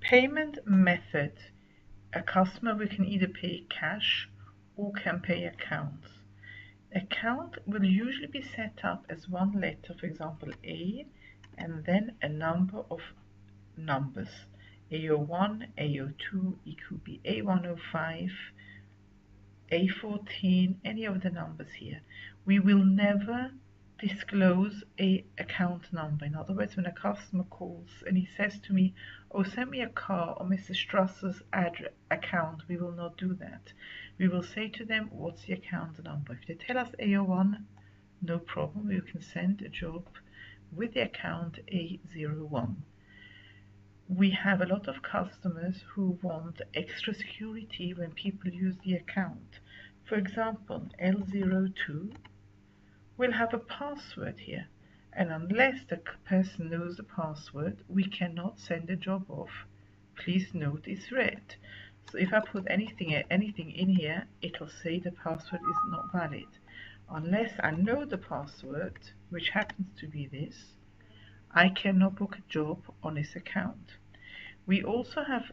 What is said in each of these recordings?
Payment method. A customer we can either pay cash or can pay accounts. Account will usually be set up as one letter, for example A, and then a number of numbers. A01, A02, it could be A105, A14, any of the numbers here. We will never disclose a account number. In other words, when a customer calls and he says to me, oh, send me a car on Mrs. Strasser's account, we will not do that. We will say to them, what's the account number? If they tell us A01, no problem, we can send a job with the account A01. We have a lot of customers who want extra security when people use the account. For example, L02 will have a password here, and unless the person knows the password, we cannot send a job off. Please note it's red. So if I put anything in here, it will say the password is not valid. Unless I know the password, which happens to be this, I cannot book a job on this account. We also have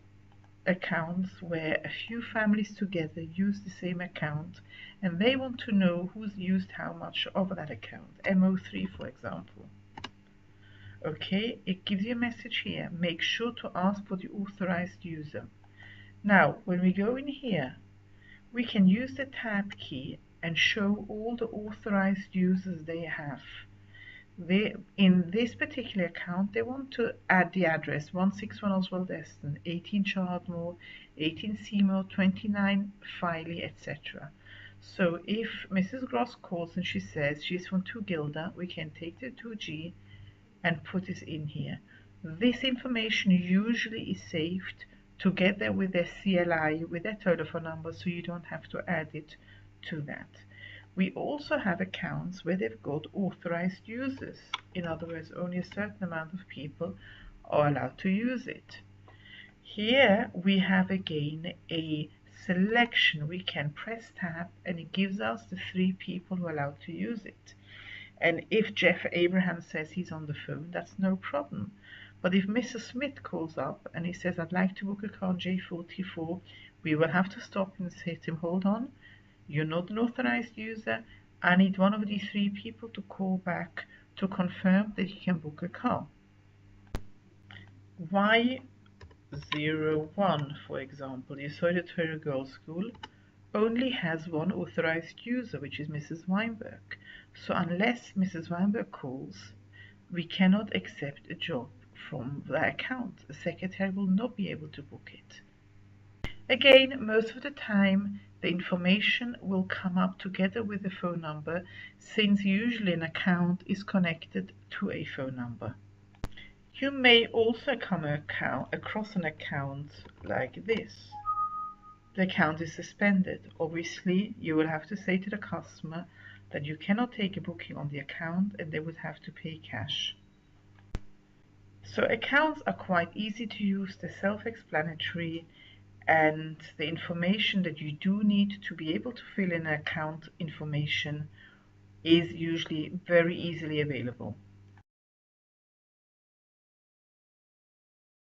accounts where a few families together use the same account and they want to know who's used how much of that account. MO3, for example. Okay, it gives you a message here. Make sure to ask for the authorized user. Now, when we go in here, we can use the tab key and show all the authorized users they have. In this particular account, they want to add the address 161 Oswald Eston, 18 Chardmore, 18 Seymour, 29 Filey, etc. So if Mrs. Gross calls and she says she's from 2 Gilda, we can take the 2G and put this in here. This information usually is saved together with their CLI, with their telephone number, so you don't have to add it to that. We also have accounts where they've got authorized users. In other words, only a certain amount of people are allowed to use it. Here we have again a selection. We can press tab and it gives us the 3 people who are allowed to use it. And if Jeff Abraham says he's on the phone, that's no problem. But if Mr. Smith calls up and he says, I'd like to book a car on J44, we will have to stop and say to him, hold on, you're not an authorized user. I need one of these 3 people to call back to confirm that he can book a car. Y01, for example, the Solitary Girls School, only has one authorized user, which is Mrs. Weinberg. So unless Mrs. Weinberg calls, we cannot accept a job from the account. The secretary will not be able to book it. Again, most of the time, the information will come up together with the phone number, since usually an account is connected to a phone number. You may also come across an account like this. The account is suspended. Obviously, you will have to say to the customer that you cannot take a booking on the account and they would have to pay cash. So accounts are quite easy to use, they're self-explanatory, and the information that you do need to be able to fill in account information is usually very easily available.